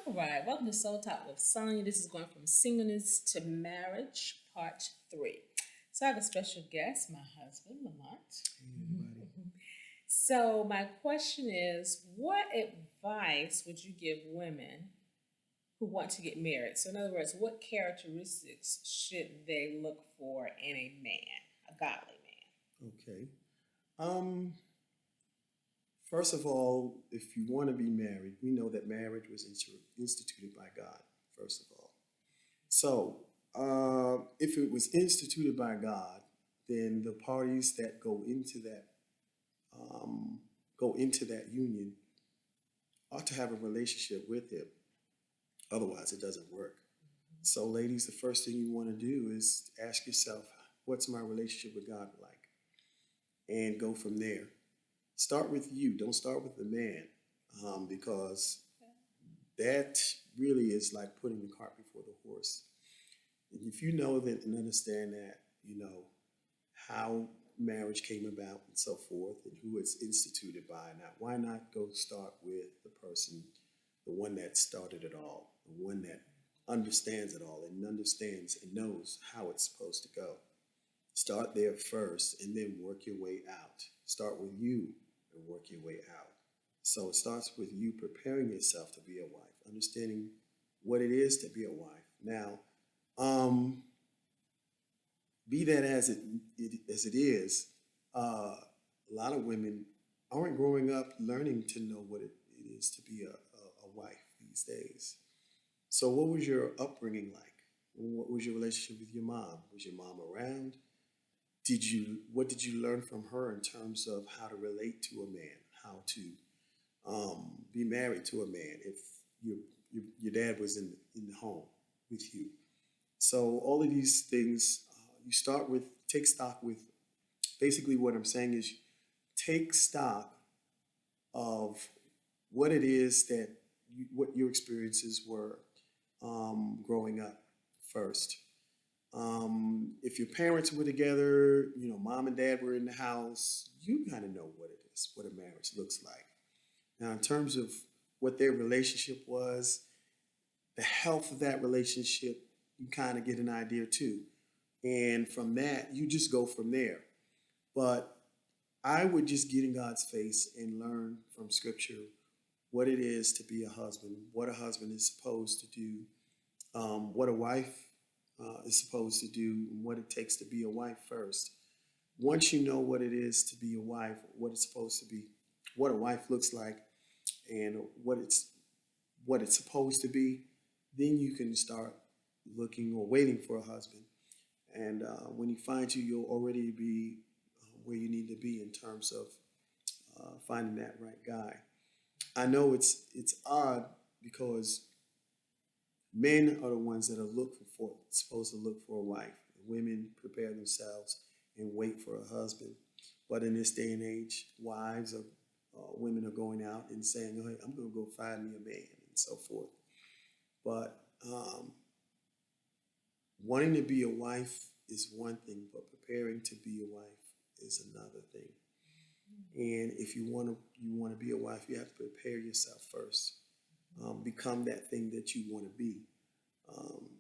All right, welcome to Soul Talk with Sonya. This is going from singleness to marriage, part three. So I have a special guest, my husband, Lamont. Hey, everybody. So my question is, what advice would you give women who want to get married? So in other words, what characteristics should they look for in a man, a godly Okay. Um, First of all, if you want to be married, we know that marriage was instituted by God, first of all. So, if it was instituted by God, then the parties that um, go into that union ought to have a relationship with Him. Otherwise, it doesn't work. So, ladies, the first thing you want to do is ask yourself, what's my relationship with God like? And go from there. Start with you. Don't start with the man, because that really is like putting the cart before the horse. And if you know that and understand that, you know how marriage came about and so forth, and who it's instituted by. Now, why not go start with the person, the one that started it all, the one that understands it all and understands and knows how it's supposed to go. Start there first and then work your way out. Start with you and work your way out. So it starts with you preparing yourself to be a wife, understanding what it is to be a wife. Now, um, be that as it is, a lot of women aren't growing up learning to know what it is to be a wife these days. So, what was your upbringing like? What was your relationship with your mom? Was your mom around? What did you learn from her in terms of how to relate to a man, how to be married to a man if your dad was in the home with you? So all of these things, you start with take stock with. Basically, what I'm saying is take stock of what it is that what your experiences were growing up first. If your parents were together, mom and dad were in the house, you kind of know what it is, what a marriage looks like. Now, in terms of what their relationship was, the health of that relationship, you kind of get an idea too. And from that, you just go from there. But I would just get in God's face and learn from Scripture what it is to be a husband, what a husband is supposed to do, what a wife is supposed to do, and what it takes to be a wife first. Once you know what it is to be a wife, what it's supposed to be, what a wife looks like, and what it's supposed to be, then you can start looking or waiting for a husband. And when he finds you, you'll already be where you need to be in terms of finding that right guy. I know it's odd because men are the ones that are looking for supposed to look for a wife. Women prepare themselves and wait for a husband. But in this day and age, wives or women are going out and saying, "Hey, I'm going to go find me a man," and so forth. But wanting to be a wife is one thing, but preparing to be a wife is another thing. And if you want to be a wife, you have to prepare yourself first. Become that thing that you want to be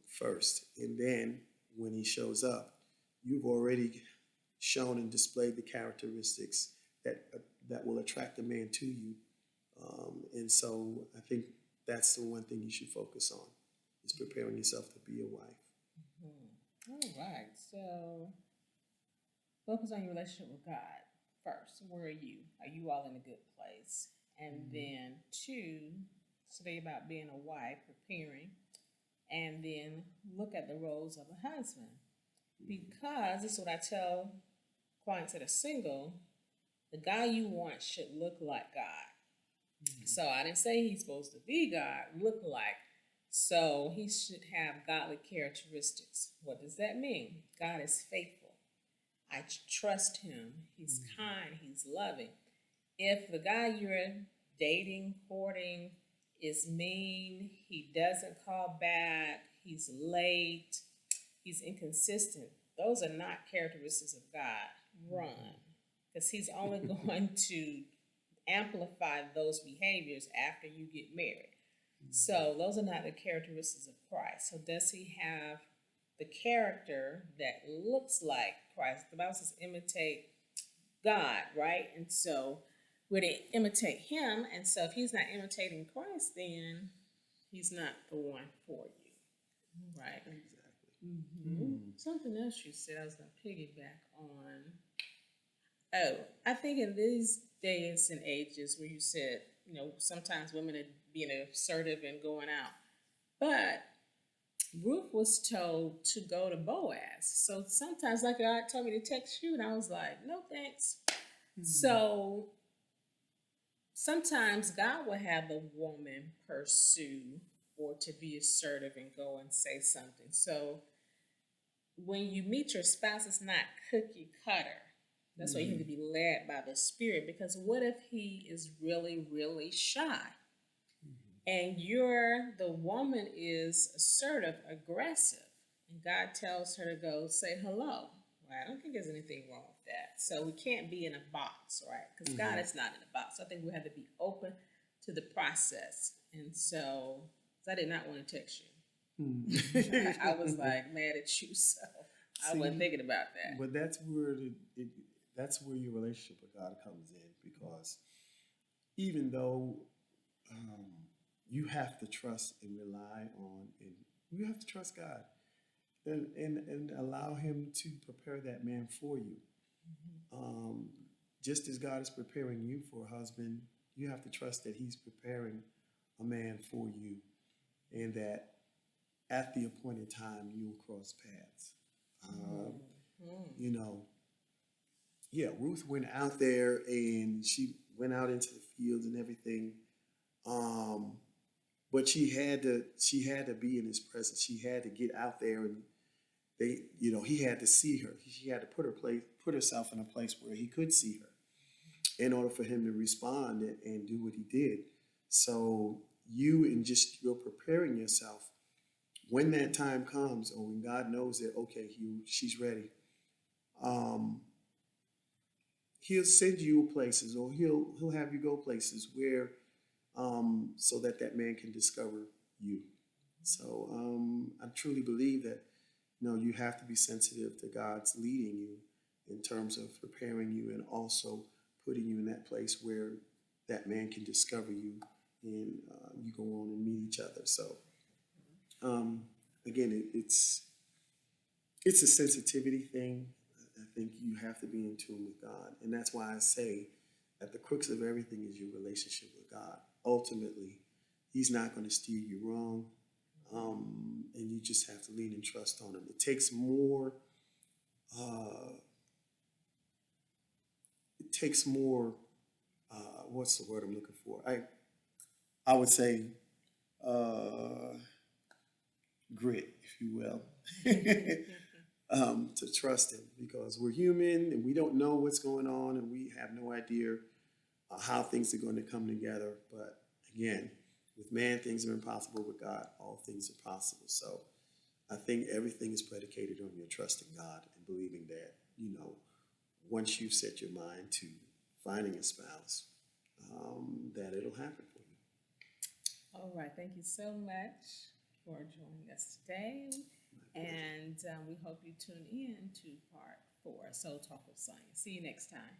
first, and then when he shows up, you've already shown and displayed the characteristics that will attract a man to you. And so I think that's the one thing you should focus on is preparing yourself to be a wife. man? All right, so focus on your relationship with God first. Where are you? Are you all in a good place? And Mhm. then two, study about being a wife, preparing, and then look at the roles of a husband. Because this is what I tell clients that are single, the guy you want should look like God. Mhm. So I didn't say he's supposed to be God, look like. So he should have godly characteristics. What does that mean? God is faithful. I trust him. He's Mhm. kind. He's loving. If the guy you're dating, courting, is mean, he doesn't call back, he's late, he's inconsistent, those are not characteristics of God. Run. Because he's only going to amplify those behaviors after you get married. So those are not the characteristics of Christ. So does he have the character that looks like Christ? The Bible says imitate God, right? And so we're to imitate him. And so if he's not imitating Christ, then he's not the one for you, right? Exactly. Something else you said I was going to piggyback on. Oh, I think in these days and ages where you said, sometimes women are being assertive and going out, but Ruth was told to go to Boaz. So sometimes, like God told me to text you, and I was like, no thanks. So sometimes God will have the woman pursue or to be assertive and go and say something. So when you meet your spouse, it's not cookie cutter. That's why you have to be led by the Spirit, because what if he is really, really shy? And the woman is assertive, aggressive, and God tells her to go say hello. Well, I don't think there's anything wrong with that. So we can't be in a box, right? Because God is not in a box. So I think we have to be open to the process. And so I did not want to text you. I was like mad at you, so I wasn't thinking about that. But that's where that's where your relationship with God comes in, because even though you have to trust and rely on, and you have to trust God and allow Him to prepare that man for you. Just as God is preparing you for a husband, you have to trust that He's preparing a man for you, and that at the appointed time you'll cross paths. You know, yeah, Ruth went out there and she went out into the fields and everything. But she had to be in his presence. She had to get out there, and he had to see her. She had to put herself in a place where he could see her in order for him to respond and do what he did. So you're preparing yourself when that time comes, or when God knows that, okay, she's ready. He'll send you places, or he'll have you go places where, so that man can discover you. So I truly believe that you have to be sensitive to God's leading you in terms of preparing you, and also putting you in that place where that man can discover you, and you go on and meet each other. So again, it's a sensitivity thing. I think you have to be in tune with God. And that's why I say that the crux of everything is your relationship with God. Ultimately, He's not going to steer you wrong. And you just have to lean and trust on Him. It takes more, what's the word I'm looking for? I would say grit, if you will. To trust Him, because we're human and we don't know what's going on, and we have no idea how things are going to come together. But again, with man, things are impossible. With God, all things are possible. So I think everything is predicated on your trusting God and believing that, once you've set your mind to finding a spouse, that it'll happen for you. All right. Thank you so much for joining us today. And we hope you tune in to part 4, Soul Talk of Science. See you next time.